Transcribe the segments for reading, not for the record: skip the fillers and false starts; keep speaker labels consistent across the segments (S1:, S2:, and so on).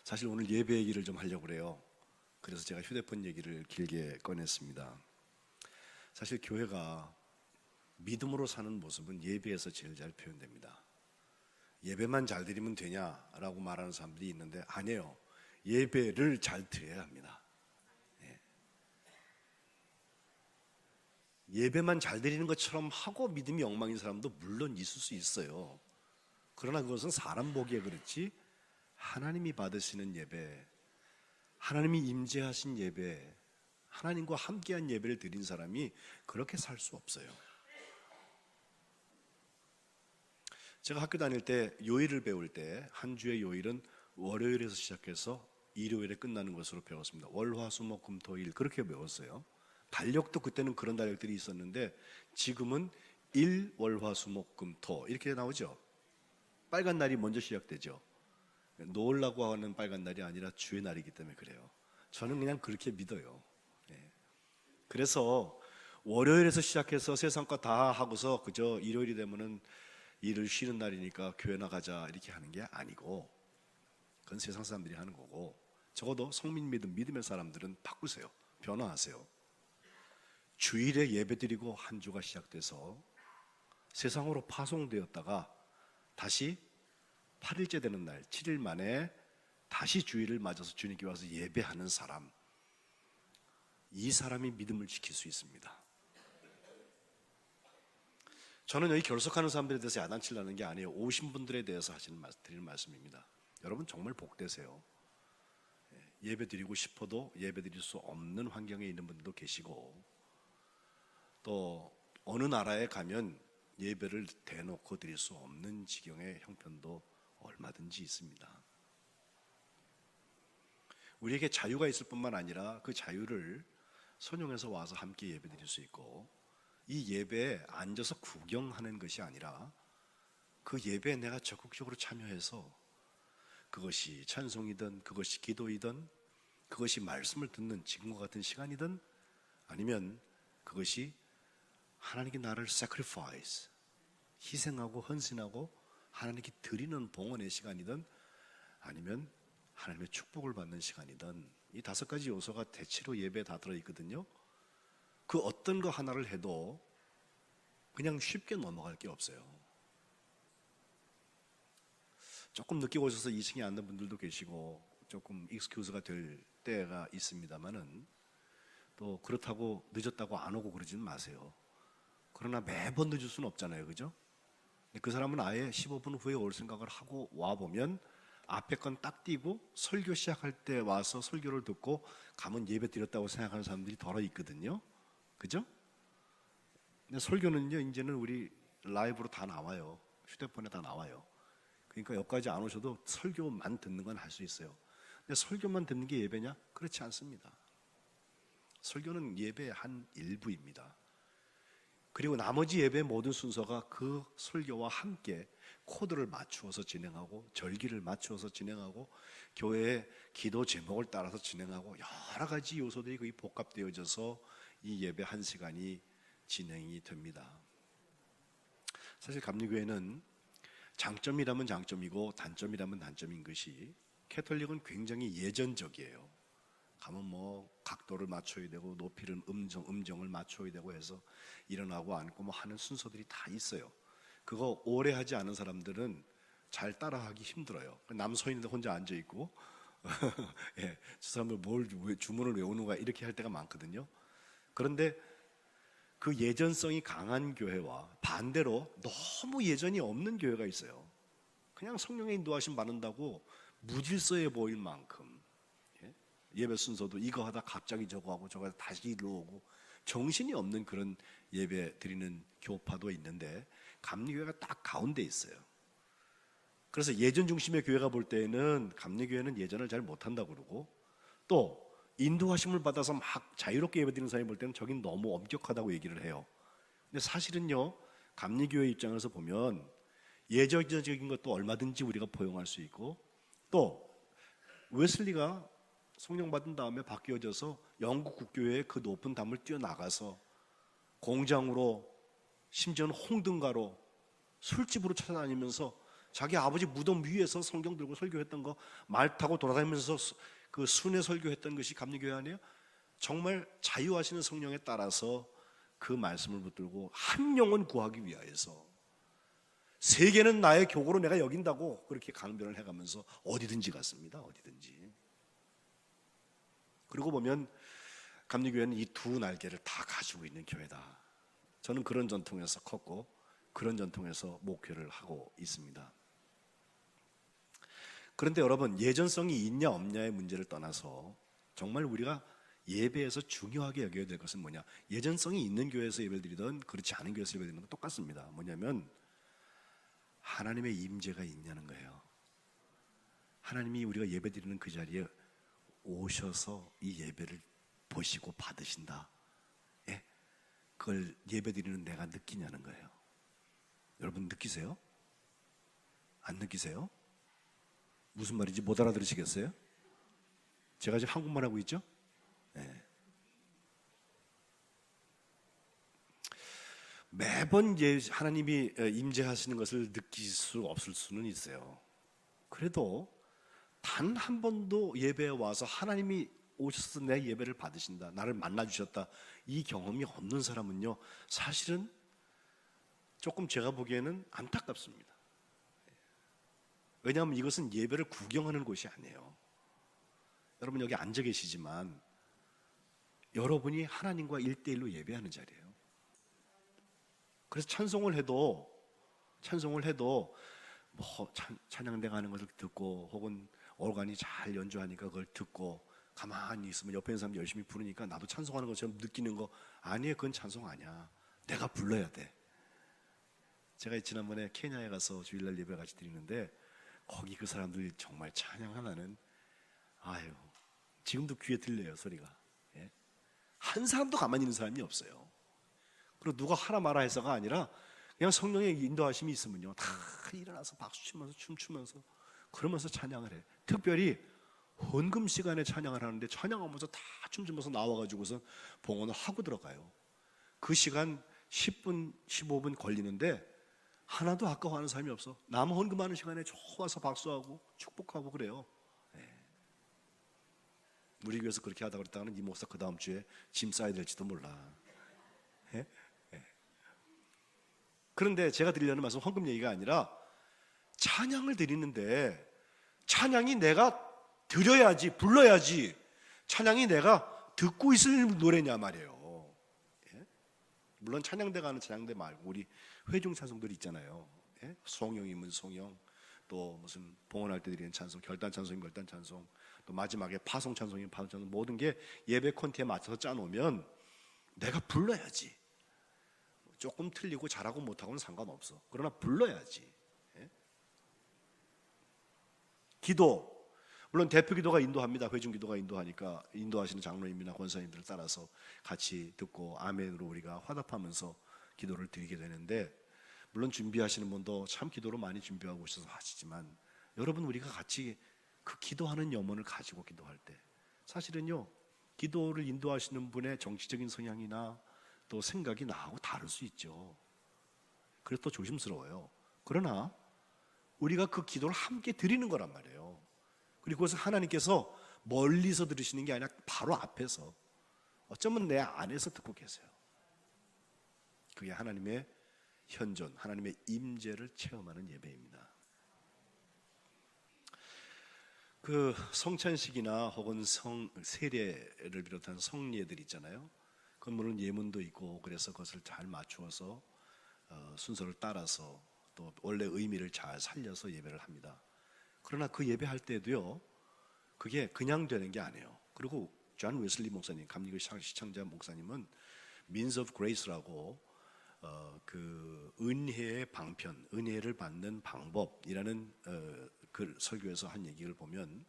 S1: 사실 오늘 예배 얘기를 좀 하려고 그래요. 그래서 제가 휴대폰 얘기를 길게 꺼냈습니다. 사실 교회가 믿음으로 사는 모습은 예배에서 제일 잘 표현됩니다. 예배만 잘 드리면 되냐라고 말하는 사람들이 있는데 아니에요. 예배를 잘 드려야 합니다. 예배만 잘 드리는 것처럼 하고 믿음이 엉망인 사람도 물론 있을 수 있어요. 그러나 그것은 사람 보기에 그렇지 하나님이 받으시는 예배, 하나님이 임재하신 예배, 하나님과 함께한 예배를 드린 사람이 그렇게 살 수 없어요. 제가 학교 다닐 때 요일을 배울 때 한 주의 요일은 월요일에서 시작해서 일요일에 끝나는 것으로 배웠습니다. 월화수목금토일 그렇게 배웠어요. 달력도 그때는 그런 달력들이 있었는데 지금은 일, 월화수목금토 이렇게 나오죠. 빨간 날이 먼저 시작되죠. 놓으려고 하는 빨간 날이 아니라 주의 날이기 때문에 그래요. 저는 그냥 그렇게 믿어요. 그래서 월요일에서 시작해서 세상 거 다 하고서 그저 일요일이 되면은 일을 쉬는 날이니까 교회 나가자 이렇게 하는 게 아니고, 그건 세상 사람들이 하는 거고, 적어도 성민 믿음의 사람들은 바꾸세요. 변화하세요. 주일에 예배드리고 한 주가 시작돼서 세상으로 파송되었다가 다시 8일째 되는 날 7일 만에 다시 주일을 맞아서 주님께 와서 예배하는 사람, 이 사람이 믿음을 지킬 수 있습니다. 저는 여기 결석하는 사람들에 대해서 야단치려는 게 아니에요. 오신 분들에 대해서 드리는 말씀입니다. 여러분 정말 복되세요. 예배 드리고 싶어도 예배 드릴 수 없는 환경에 있는 분들도 계시고, 또 어느 나라에 가면 예배를 대놓고 드릴 수 없는 지경의 형편도 얼마든지 있습니다. 우리에게 자유가 있을 뿐만 아니라 그 자유를 선용해서 와서 함께 예배 드릴 수 있고, 이 예배에 앉아서 구경하는 것이 아니라 그 예배에 내가 적극적으로 참여해서 그것이 찬송이든 그것이 기도이든 그것이 말씀을 듣는 지금과 같은 시간이든 아니면 그것이 하나님께 나를 sacrifice, 희생하고 헌신하고 하나님께 드리는 봉헌의 시간이든 아니면 하나님의 축복을 받는 시간이든, 이 5가지 요소가 대체로 예배에 다 들어있거든요. 그 어떤 거 하나를 해도 그냥 쉽게 넘어갈 게 없어요. 조금 늦게 오셔서 2층에 앉는 분들도 계시고 조금 익스큐즈가 될 때가 있습니다만은, 또 그렇다고 늦었다고 안 오고 그러지는 마세요. 그러나 매번 늦을 수는 없잖아요, 그죠? 그 사람은 아예 15분 후에 올 생각을 하고 와보면 앞에 건 딱 띄고 설교 시작할 때 와서 설교를 듣고 가면 예배 드렸다고 생각하는 사람들이 덜어 있거든요. 그죠? 근데 설교는요, 이제는 우리 라이브로 다 나와요. 휴대폰에 다 나와요. 그러니까 여기까지 안 오셔도 설교만 듣는 건 할 수 있어요. 근데 설교만 듣는 게 예배냐? 그렇지 않습니다. 설교는 예배의 한 일부입니다. 그리고 나머지 예배의 모든 순서가 그 설교와 함께 코드를 맞추어서 진행하고, 절기를 맞추어서 진행하고, 교회의 기도 제목을 따라서 진행하고, 여러 가지 요소들이 거의 복합되어져서 이 예배 1시간이 진행이 됩니다. 사실 감리교회는 장점이라면 장점이고 단점이라면 단점인 것이, 캐톨릭은 굉장히 예전적이에요. 가면 뭐 각도를 맞춰야 되고 높이를 음정을 맞춰야 되고 해서 일어나고 앉고 뭐 하는 순서들이 다 있어요. 그거 오래 하지 않은 사람들은 잘 따라하기 힘들어요. 남서인인데 혼자 앉아 있고 예, 저 사람들 왜 주문을 외우는 거야 이렇게 할 때가 많거든요. 그런데 그 예전성이 강한 교회와 반대로 너무 예전이 없는 교회가 있어요. 그냥 성령의 인도하심 받는다고 무질서해 보일 만큼, 예배 순서도 이거 하다 갑자기 저거 하고 저거 하다 다시 일로 오고 정신이 없는 그런 예배 드리는 교파도 있는데, 감리교회가 딱 가운데 있어요. 그래서 예전 중심의 교회가 볼 때는 감리교회는 예전을 잘 못한다고 그러고, 또 인도하심을 받아서 막 자유롭게 예배드리는 사람이 볼 때는 저긴 너무 엄격하다고 얘기를 해요. 근데 사실은요, 감리교회 입장에서 보면 예전적인 것도 얼마든지 우리가 포용할 수 있고, 또 웨슬리가 성령 받은 다음에 바뀌어져서 영국 국교회의 그 높은 담을 뛰어나가서 공장으로, 심지어는 홍등가로, 술집으로 찾아다니면서 자기 아버지 무덤 위에서 성경 들고 설교했던 거, 말 타고 돌아다니면서 그 순회 설교했던 것이 감리교회 아니에요? 정말 자유하시는 성령에 따라서 그 말씀을 붙들고 한 영혼 구하기 위하여서 세계는 나의 교구로 내가 여긴다고 그렇게 강변을 해가면서 어디든지 갔습니다. 어디든지. 그리고 보면 감리교회는 이 두 날개를 다 가지고 있는 교회다. 저는 그런 전통에서 컸고 그런 전통에서 목회를 하고 있습니다. 그런데 여러분, 예전성이 있냐 없냐의 문제를 떠나서 정말 우리가 예배에서 중요하게 여겨야 될 것은 뭐냐? 예전성이 있는 교회에서 예배를 드리든 그렇지 않은 교회에서 예배를 드리는 건 똑같습니다. 뭐냐면 하나님의 임재가 있냐는 거예요. 하나님이 우리가 예배 드리는 그 자리에 오셔서 이 예배를 보시고 받으신다. 예? 그걸 예배 드리는 내가 느끼냐는 거예요. 여러분 느끼세요? 안 느끼세요? 무슨 말인지 못 알아들으시겠어요? 제가 지금 한국말 하고 있죠? 네. 매번 이제 하나님이 임재하시는 것을 느낄 수 없을 수는 있어요. 그래도 단 한 번도 예배에 와서 하나님이 오셔서 내 예배를 받으신다, 나를 만나주셨다, 이 경험이 없는 사람은요, 사실은 조금 제가 보기에는 안타깝습니다. 왜냐하면 이것은 예배를 구경하는 곳이 아니에요. 여러분 여기 앉아 계시지만 여러분이 하나님과 1대1로 예배하는 자리예요. 그래서 찬송을 해도 뭐 찬양대 가는 것을 듣고 혹은 organ이 잘 연주하니까 그걸 듣고 가만히 있으면 옆에 있는 사람 열심히 부르니까 나도 찬송하는 것처럼 느끼는 거 아니에요. 그건 찬송 아니야. 내가 불러야 돼. 제가 지난번에 케냐에 가서 주일날 예배 같이 드리는데 거기 그 사람들이 정말 찬양 하나는 아유 지금도 귀에 들려요 소리가. 예? 한 사람도 가만히 있는 사람이 없어요. 그리고 누가 하라 마라 해서가 아니라 그냥 성령의 인도하심이 있으면요 다 일어나서 박수치면서 춤추면서 그러면서 찬양을 해. 특별히 헌금 시간에 찬양을 하는데 찬양하면서 다 춤추면서 나와가지고서 봉헌을 하고 들어가요. 그 시간 10분 15분 걸리는데 하나도 아까워하는 사람이 없어. 남 헌금하는 시간에 좋아서 박수하고 축복하고 그래요. 네. 우리 교회에서 그렇게 하다 그랬다가는 이 목사 그 다음 주에 짐 싸야 될지도 몰라. 네? 네. 그런데 제가 드리려는 말씀 헌금 얘기가 아니라 찬양을 드리는데 찬양이 내가 드려야지 불러야지 찬양이 내가 듣고 있을 노래냐 말이에요. 예? 물론 찬양대 가는 찬양대 말고 우리 회중 찬송들이 있잖아요. 예? 송영이면 송영, 또 무슨 봉헌할 때 드리는 찬송, 결단 찬송이면 결단 찬송, 또 마지막에 파송 찬송이면 파송 찬송, 모든 게 예배 콘티에 맞춰서 짜놓으면 내가 불러야지. 조금 틀리고 잘하고 못하고는 상관없어. 그러나 불러야지. 예? 기도, 물론 대표 기도가 인도합니다. 회중 기도가 인도하니까 인도하시는 장로님이나 권사님들을 따라서 같이 듣고 아멘으로 우리가 화답하면서 기도를 드리게 되는데, 물론 준비하시는 분도 참 기도로 많이 준비하고 있어서 하시지만 여러분 우리가 같이 그 기도하는 염원을 가지고 기도할 때 사실은요 기도를 인도하시는 분의 정치적인 성향이나 또 생각이 나하고 다를 수 있죠. 그래서 또 조심스러워요. 그러나 우리가 그 기도를 함께 드리는 거란 말이에요. 그리고 그것을 하나님께서 멀리서 들으시는 게 아니라 바로 앞에서 어쩌면 내 안에서 듣고 계세요. 그게 하나님의 현존, 하나님의 임재를 체험하는 예배입니다. 그 성찬식이나 혹은 세례를 비롯한 성례들 있잖아요. 그건 물론 예문도 있고 그래서 그것을 잘 맞추어서 순서를 따라서 또 원래 의미를 잘 살려서 예배를 합니다. 그러나 그 예배할 때도요 그게 그냥 되는 게 아니에요. 그리고 존 웨슬리 목사님, 감리교 시청자 목사님은 Means of Grace라고 그 은혜의 방편, 은혜를 받는 방법이라는 그 설교에서 한 얘기를 보면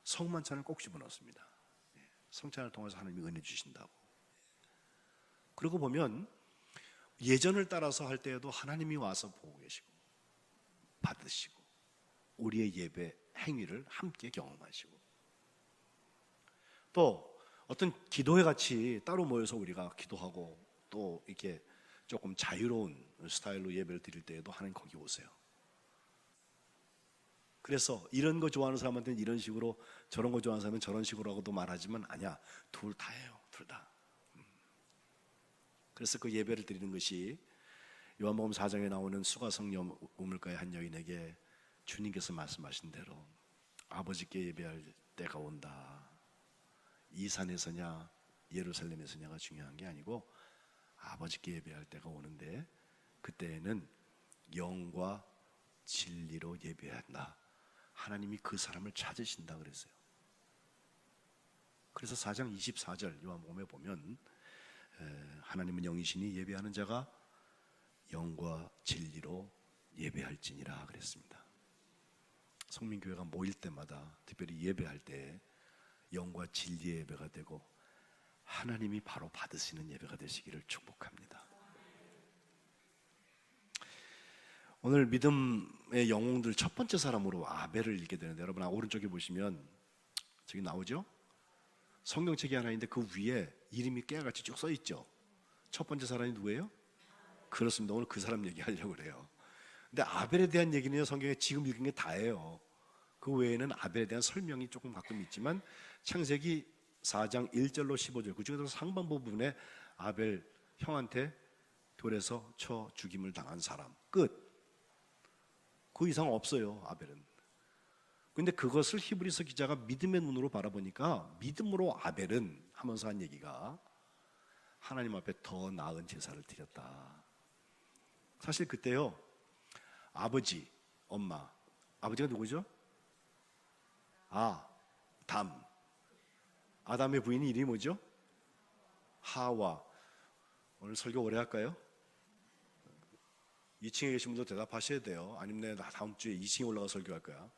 S1: 성만찬을 꼭 집어넣습니다. 성찬을 통해서 하나님이 은혜 주신다고. 그리고 보면 예전을 따라서 할 때에도 하나님이 와서 보고 계시고 받으시고 우리의 예배 행위를 함께 경험하시고 또 어떤 기도회 같이 따로 모여서 우리가 기도하고 또 이렇게 조금 자유로운 스타일로 예배를 드릴 때에도 하나님 거기 오세요. 그래서 이런 거 좋아하는 사람한테는 이런 식으로, 저런 거 좋아하는 사람은 저런 식으로 하고도 말하지만 아니야, 둘 다예요. 둘 다. 그래서 그 예배를 드리는 것이 요한복음 4장에 나오는 수가성녀 우물가의 한 여인에게 주님께서 말씀하신 대로 아버지께 예배할 때가 온다. 이 산에서냐 예루살렘에서냐가 중요한 게 아니고 아버지께 예배할 때가 오는데 그때에는 영과 진리로 예배한다. 하나님이 그 사람을 찾으신다 그랬어요. 그래서 4장 24절 요한복음에 보면 하나님은 영이시니 예배하는 자가 영과 진리로 예배할지니라 그랬습니다. 성민교회가 모일 때마다 특별히 예배할 때 영과 진리의 예배가 되고 하나님이 바로 받으시는 예배가 되시기를 축복합니다. 오늘 믿음의 영웅들 첫 번째 사람으로 아벨을 읽게 되는데, 여러분 오른쪽에 보시면 저기 나오죠? 성경책이 하나 있는데 그 위에 이름이 깨알같이 쭉 써 있죠. 첫 번째 사람이 누구예요? 그렇습니다. 오늘 그 사람 얘기하려고 그래요. 근데 아벨에 대한 얘기는 성경에 지금 읽은 게 다예요. 그 외에는 아벨에 대한 설명이 조금 가끔 있지만 창세기 4장 1절로 15절 그 중에서 상반부 부분에 아벨 형한테 돌에서 쳐 죽임을 당한 사람 끝. 그 이상 없어요. 아벨은. 근데 그것을 히브리서 기자가 믿음의 눈으로 바라보니까 믿음으로 아벨은 하면서 한 얘기가 하나님 앞에 더 나은 제사를 드렸다. 사실 그때요 아버지, 엄마, 아버지가 누구죠? 아담. 아담의 부인이 이름이 뭐죠? 하와. 오늘 설교 오래 할까요? 2층에 계신 분도 대답하셔야 돼요. 아니면 내가 다음 주에 2층에 올라가 설교할 거야.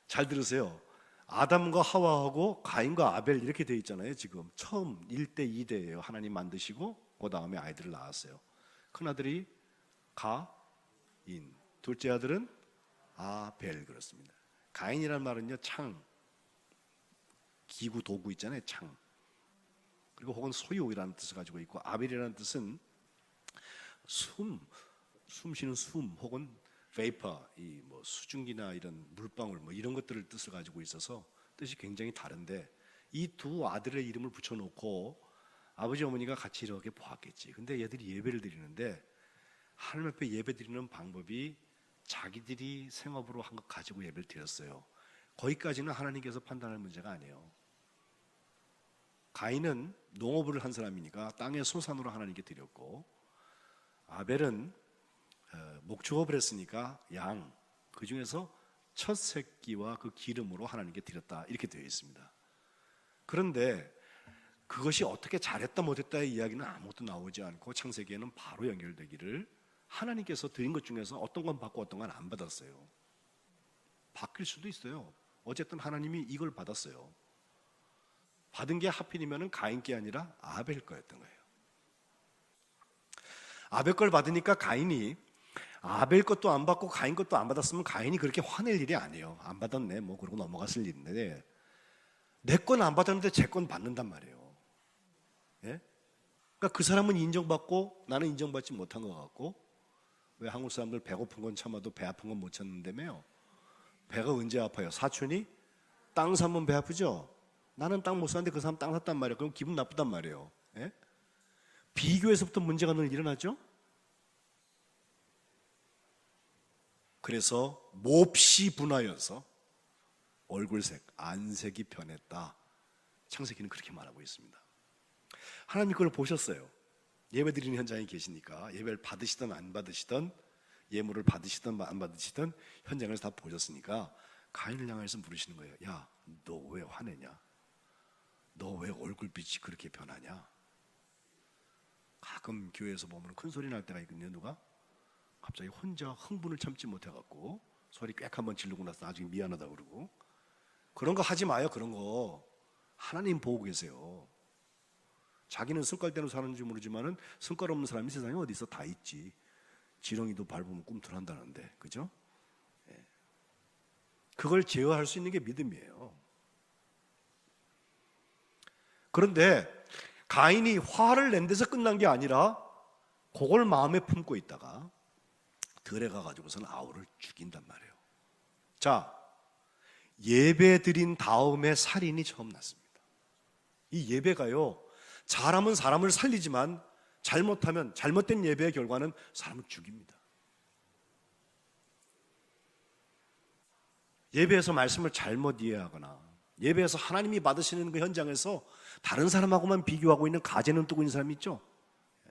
S1: 잘 들으세요. 아담과 하와하고 가인과 아벨 이렇게 돼 있잖아요. 지금 처음 1대 2대예요. 하나님 만드시고 그 다음에 아이들을 낳았어요. 큰아들이 가인, 둘째 아들은 아벨. 그렇습니다. 가인이라는 말은요 창, 기구 도구 있잖아요. 창. 그리고 혹은 소유이라는 뜻을 가지고 있고, 아벨이라는 뜻은 숨 쉬는 숨 혹은 베이퍼, 이 뭐 수증기나 이런 물방울 뭐 이런 것들을 뜻을 가지고 있어서 뜻이 굉장히 다른데 이 두 아들의 이름을 붙여놓고 아버지 어머니가 같이 이렇게 보았겠지. 근데 얘들이 예배를 드리는데 하나님 앞에 예배 드리는 방법이 자기들이 생업으로 한 것 가지고 예배를 드렸어요. 거기까지는 하나님께서 판단할 문제가 아니에요. 가인은 농업을 한 사람이니까 땅의 소산으로 하나님께 드렸고, 아벨은 목축업을 했으니까 양, 그 중에서 첫 새끼와 그 기름으로 하나님께 드렸다, 이렇게 되어 있습니다. 그런데 그것이 어떻게 잘했다 못했다의 이야기는 아무것도 나오지 않고 창세기에는 바로 연결되기를 하나님께서 드린 것 중에서 어떤 건 받고 어떤 건 안 받았어요. 바뀔 수도 있어요. 어쨌든 하나님이 이걸 받았어요. 받은 게 하필이면 가인 게 아니라 아벨 거였던 거예요. 아벨 걸 받으니까 가인이 아벨 것도 안 받고 가인 것도 안 받았으면 가인이 그렇게 화낼 일이 아니에요. 안 받았네 뭐 그러고 넘어갔을 일인데 내 건 안 받았는데 제 건 받는단 말이에요. 예? 그러니까 그 사람은 인정받고 나는 인정받지 못한 것 같고, 왜 한국 사람들 배고픈 건 참아도 배 아픈 건 못 참는다며요. 배가 언제 아파요? 사촌이 땅 사면 배 아프죠? 나는 땅 못 사는데 그 사람 땅 샀단 말이에요. 그럼 기분 나쁘단 말이에요. 예? 비교에서부터 문제가 늘 일어나죠? 그래서 몹시 분하여서 얼굴색, 안색이 변했다. 창세기는 그렇게 말하고 있습니다. 하나님이 그걸 보셨어요. 예배드리는 현장에 계시니까 예배를 받으시든 안 받으시든, 예물을 받으시든 안 받으시든 현장에서 다 보셨으니까 가인을 향해서 물으시는 거예요. 야, 너 왜 화내냐? 너 왜 얼굴빛이 그렇게 변하냐? 가끔 교회에서 보면 큰 소리 날 때가 있거든요. 누가? 갑자기 혼자 흥분을 참지 못해갖고 소리 꽥 한번 지르고 나서 나중에 미안하다 그러고. 그런 거 하지 마요. 그런 거 하나님 보고 계세요. 자기는 승깔대로 사는지 모르지만은 승깔 없는 사람이 세상에 어디 있어? 다 있지. 지렁이도 밟으면 꿈틀한다는데, 그죠? 예. 그걸 제어할 수 있는 게 믿음이에요. 그런데 가인이 화를 낸 데서 끝난 게 아니라 그걸 마음에 품고 있다가 들에 가가지고서는 아우를 죽인단 말이에요. 자, 예배 드린 다음에 살인이 처음 났습니다. 이 예배가요, 잘하면 사람을 살리지만 잘못하면, 잘못된 예배의 결과는 사람을 죽입니다. 예배에서 말씀을 잘못 이해하거나 예배에서 하나님이 받으시는 그 현장에서 다른 사람하고만 비교하고 있는 가재는 뜨고 있는 사람이 있죠.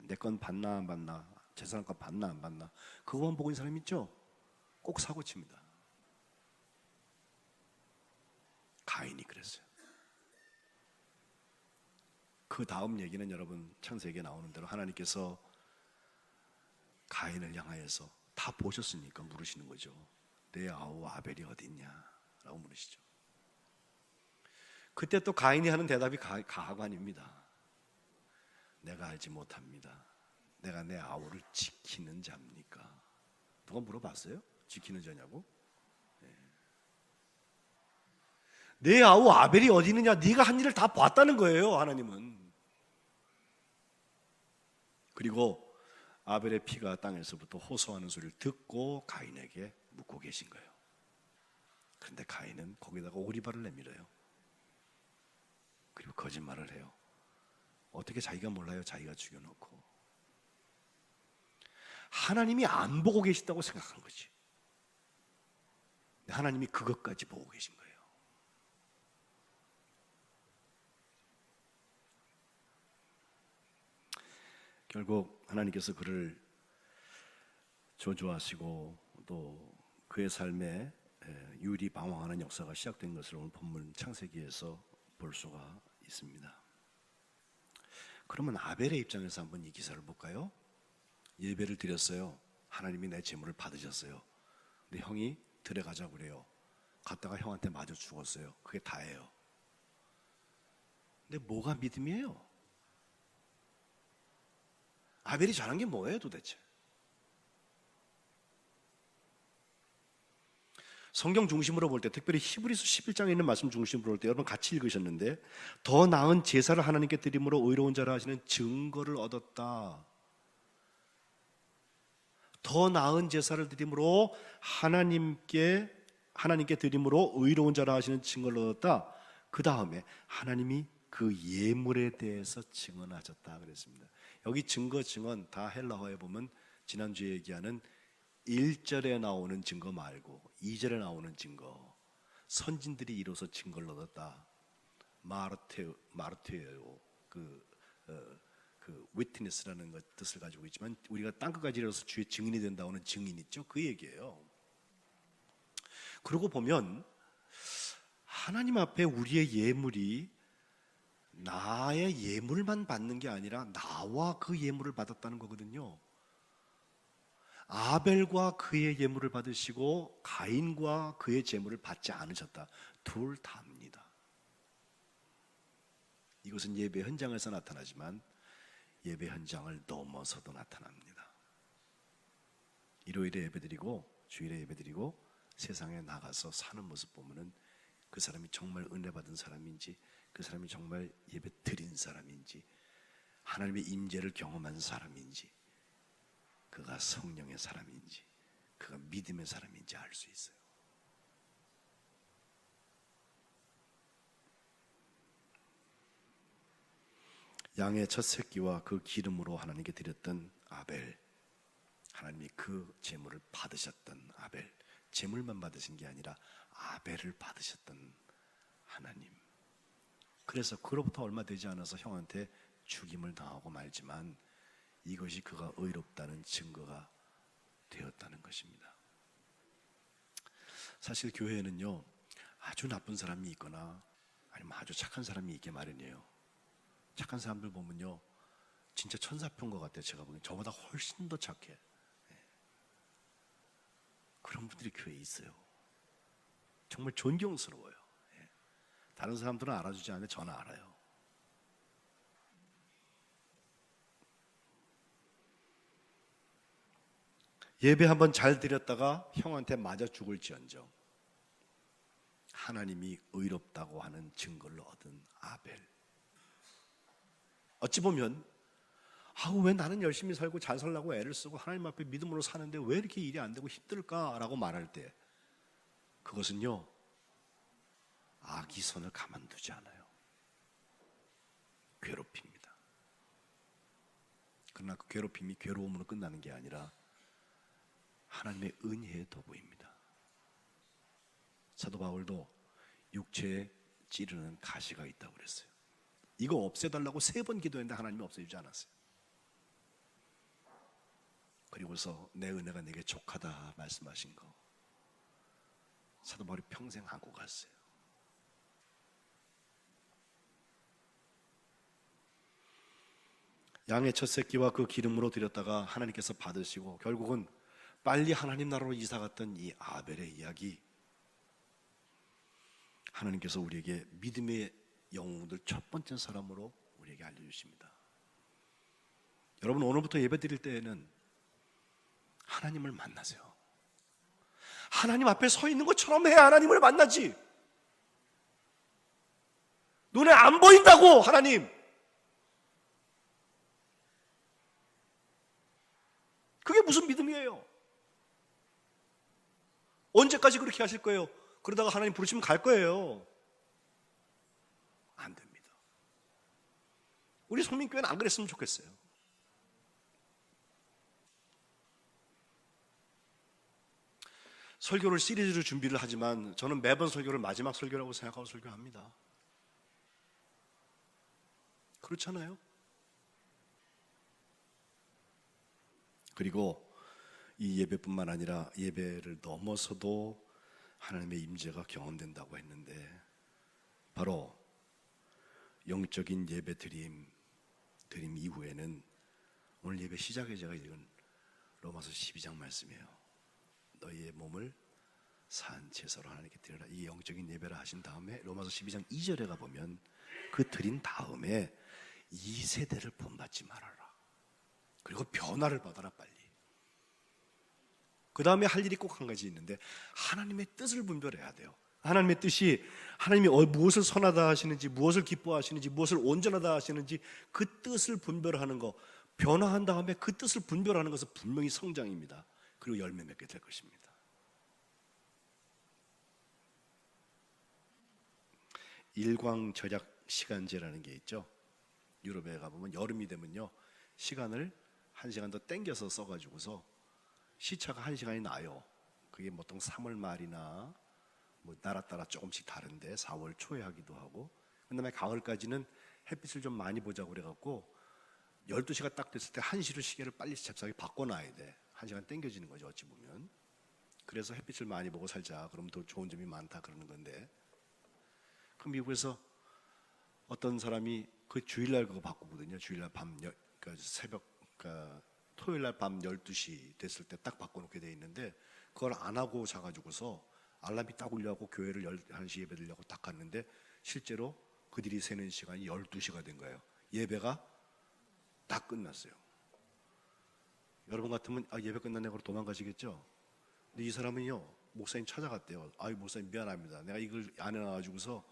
S1: 내 건 받나 안 받나, 제 사람 건 받나 안 받나, 그거만 보고 있는 사람이 있죠. 꼭 사고 칩니다. 가인이 그랬어요. 그 다음 얘기는 여러분 창세기에 나오는 대로 하나님께서 가인을 향하여서 다 보셨으니까 물으시는 거죠. 내 아우 아벨이 어디 있냐 라고 물으시죠. 그때 또 가인이 하는 대답이 가하관입니다. 내가 알지 못합니다. 내가 내 아우를 지키는 자입니까? 누가 물어봤어요? 지키는 자냐고? 내 아우 아벨이 어디 있느냐, 네가 한 일을 다 봤다는 거예요. 하나님은. 그리고 아벨의 피가 땅에서부터 호소하는 소리를 듣고 가인에게 묻고 계신 거예요. 그런데 가인은 거기다가 오리발을 내밀어요. 그리고 거짓말을 해요. 어떻게 자기가 몰라요? 자기가 죽여놓고. 하나님이 안 보고 계시다고 생각한 거지. 하나님이 그것까지 보고 계신 거예요. 결국 하나님께서 그를 저주하시고 또 그의 삶에 유리방황하는 역사가 시작된 것을 오늘 본문 창세기에서 볼 수가 있습니다. 그러면 아벨의 입장에서 한번 이 기사를 볼까요? 예배를 드렸어요. 하나님이 내 제물을 받으셨어요. 근데 형이 들에 가자고 그래요. 갔다가 형한테 맞아 죽었어요. 그게 다예요. 근데 뭐가 믿음이에요? 아벨이 잘한 게 뭐예요 도대체? 성경 중심으로 볼 때, 특별히 히브리서 11장에 있는 말씀 중심으로 볼 때 여러분 같이 읽으셨는데, 더 나은 제사를 하나님께 드림으로 의로운 자라 하시는 증거를 얻었다. 더 나은 제사를 드림으로 하나님께 드림으로 의로운 자라 하시는 증거를 얻었다. 그 다음에 하나님이 그 예물에 대해서 증언하셨다 그랬습니다. 여기 증거, 증언 다 헬라어에 보면 지난주에 얘기하는 1절에 나오는 증거 말고 2절에 나오는 증거, 선진들이 이로써 증거를 얻었다. 마르테오 그 witness라는 것 뜻을 가지고 있지만, 우리가 땅끝까지 이르러서 주의 증인이 된다고는 증인 있죠. 그 얘기예요. 그러고 보면 하나님 앞에 우리의 예물이 나의 예물만 받는 게 아니라 나와 그 예물을 받았다는 거거든요. 아벨과 그의 예물을 받으시고 가인과 그의 제물을 받지 않으셨다. 둘 다입니다. 이것은 예배 현장에서 나타나지만 예배 현장을 넘어서도 나타납니다. 일요일에 예배드리고 주일에 예배드리고 세상에 나가서 사는 모습 보면은 그 사람이 정말 은혜 받은 사람인지, 그 사람이 정말 예배 드린 사람인지, 하나님의 임재를 경험한 사람인지, 그가 성령의 사람인지, 그가 믿음의 사람인지 알 수 있어요. 양의 첫 새끼와 그 기름으로 하나님께 드렸던 아벨, 하나님이 그 제물을 받으셨던 아벨, 제물만 받으신 게 아니라 아벨을 받으셨던 하나님. 그래서 그로부터 얼마 되지 않아서 형한테 죽임을 당하고 말지만 이것이 그가 의롭다는 증거가 되었다는 것입니다. 사실 교회에는요, 아주 나쁜 사람이 있거나 아니면 아주 착한 사람이 있게 마련이에요. 착한 사람들 보면요, 진짜 천사표인 것 같아요. 제가 보기엔 저보다 훨씬 더 착해. 그런 분들이 교회에 있어요. 정말 존경스러워요. 다른 사람들은 알아주지 않는데 저는 알아요. 예배 한번 잘 드렸다가 형한테 맞아 죽을지언정 하나님이 의롭다고 하는 증거를 얻은 아벨. 어찌 보면 아우, 왜 나는 열심히 살고 잘 살라고 애를 쓰고 하나님 앞에 믿음으로 사는데 왜 이렇게 일이 안 되고 힘들까라고 말할 때, 그것은요, 악이 손을 가만두지 않아요. 괴롭힙니다. 그러나 그 괴롭힘이 괴로움으로 끝나는 게 아니라 하나님의 은혜의 도구입니다. 사도 바울도 육체에 찌르는 가시가 있다고 그랬어요. 이거 없애달라고 3번 기도했는데 하나님이 없애주지 않았어요. 그리고서 내 은혜가 내게 족하다 말씀하신 거, 사도 바울이 평생 하고 갔어요. 양의 첫 새끼와 그 기름으로 드렸다가 하나님께서 받으시고 결국은 빨리 하나님 나라로 이사갔던 이 아벨의 이야기, 하나님께서 우리에게 믿음의 영웅들 첫 번째 사람으로 우리에게 알려주십니다. 여러분, 오늘부터 예배 드릴 때에는 하나님을 만나세요. 하나님 앞에 서 있는 것처럼 해야 하나님을 만나지. 눈에 안 보인다고 하나님. 그게 무슨 믿음이에요? 언제까지 그렇게 하실 거예요? 그러다가 하나님 부르시면 갈 거예요. 안 됩니다. 우리 성민교회는 안 그랬으면 좋겠어요. 설교를 시리즈로 준비를 하지만 저는 매번 설교를 마지막 설교라고 생각하고 설교합니다. 그렇잖아요? 그리고 이 예배뿐만 아니라 예배를 넘어서도 하나님의 임재가 경험된다고 했는데, 바로 영적인 예배 드림 이후에는 오늘 예배 시작에 제가 읽은 로마서 12장 말씀이에요. 너희의 몸을 산 제사로 하나님께 드려라. 이 영적인 예배를 하신 다음에 로마서 12장 2절에 가보면 그 드린 다음에 2세대를 본받지 말아라. 그리고 변화를 받아라 빨리. 그 다음에 할 일이 꼭 한 가지 있는데, 하나님의 뜻을 분별해야 돼요. 하나님의 뜻이, 하나님이 무엇을 선하다 하시는지, 무엇을 기뻐하시는지, 무엇을 온전하다 하시는지 그 뜻을 분별하는 거, 변화한 다음에 그 뜻을 분별하는 것은 분명히 성장입니다. 그리고 열매 맺게 될 것입니다. 일광절약 시간제라는 게 있죠. 유럽에 가보면 여름이 되면요, 시간을 1시간 더 땡겨서 써가지고서 시차가 1시간이 나요. 그게 보통 3월 말이나 뭐 나라 따라 조금씩 다른데 4월 초에 하기도 하고, 그 다음에 가을까지는 햇빛을 좀 많이 보자고 그래갖고 12시가 딱 됐을 때 1시로 시계를 빨리 잽싸게 바꿔놔야 돼. 1시간 땡겨지는 거죠, 어찌 보면. 그래서 햇빛을 많이 보고 살자, 그럼 더 좋은 점이 많다 그러는 건데, 그 미국에서 어떤 사람이 그 주일날 그거 바꾸거든요. 주일날 밤, 그러니까 새벽, 그러니까 토요일날 밤 12시 됐을 때 딱 바꿔놓게 돼 있는데, 그걸 안 하고 자가지고서 알람이 딱 울려갖고 교회를 11시 예배 드리려고 딱 갔는데, 실제로 그들이 세는 시간이 12시가 된 거예요. 예배가 딱 끝났어요. 여러분 같으면 예배 끝났네 그러고 도망가시겠죠? 근데 이 사람은요, 목사님 찾아갔대요. 아유, 목사님 미안합니다. 내가 이걸 안 해놔가지고서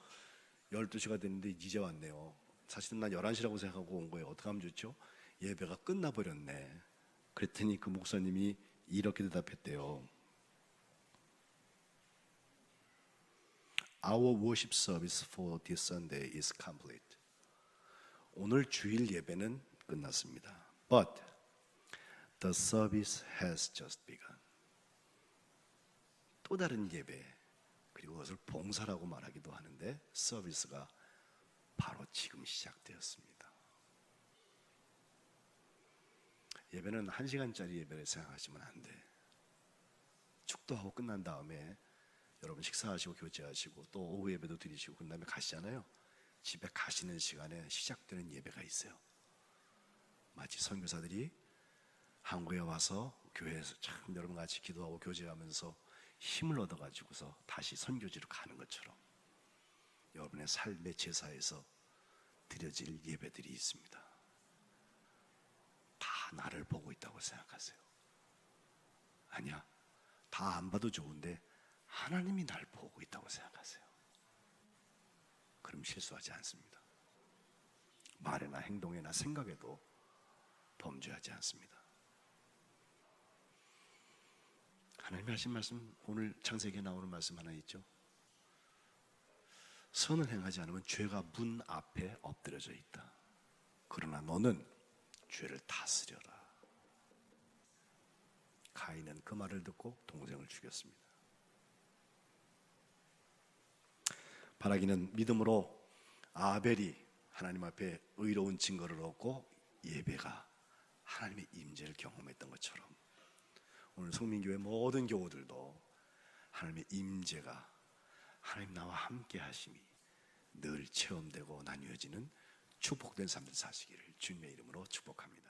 S1: 12시가 됐는데 이제 왔네요. 사실은 난 11시라고 생각하고 온 거예요. 어떻게 하면 좋죠? 예배가 끝나버렸네. 그랬더니 그 목사님이 이렇게 대답했대요. Our worship service for this Sunday is complete. 오늘 주일 예배는 끝났습니다. But the service has just begun. 또 다른 예배, 그리고 그것을 봉사라고 말하기도 하는데, 서비스가 바로 지금 시작되었습니다. 예배는 1시간짜리 예배를 생각하시면 안 돼. 축도하고 끝난 다음에 여러분 식사하시고 교제하시고 또 오후 예배도 드리시고 그 다음에 가시잖아요. 집에 가시는 시간에 시작되는 예배가 있어요. 마치 선교사들이 한국에 와서 교회에서 참 여러분 같이 기도하고 교제하면서 힘을 얻어가지고서 다시 선교지로 가는 것처럼 여러분의 삶의 제사에서 드려질 예배들이 있습니다. 다 나를 보고 있다고 생각하세요. 아니야, 다 안 봐도 좋은데 하나님이 날 보고 있다고 생각하세요. 그럼 실수하지 않습니다. 말에나 행동에나 생각에도 범죄하지 않습니다. 하나님이 하신 말씀, 오늘 창세기에 나오는 말씀 하나 있죠. 선을 행하지 않으면 죄가 문 앞에 엎드려져 있다. 그러나 너는 죄를 다스려라. 가인은 그 말을 듣고 동생을 죽였습니다. 바라기는 믿음으로 아벨이 하나님 앞에 의로운 증거를 얻고 예배가 하나님의 임재를 경험했던 것처럼 오늘 성민교회 모든 교우들도 하나님의 임재가, 하나님 나와 함께 하심이 늘 체험되고 나뉘어지는 축복된 삶을 사시기를 주님의 이름으로 축복합니다.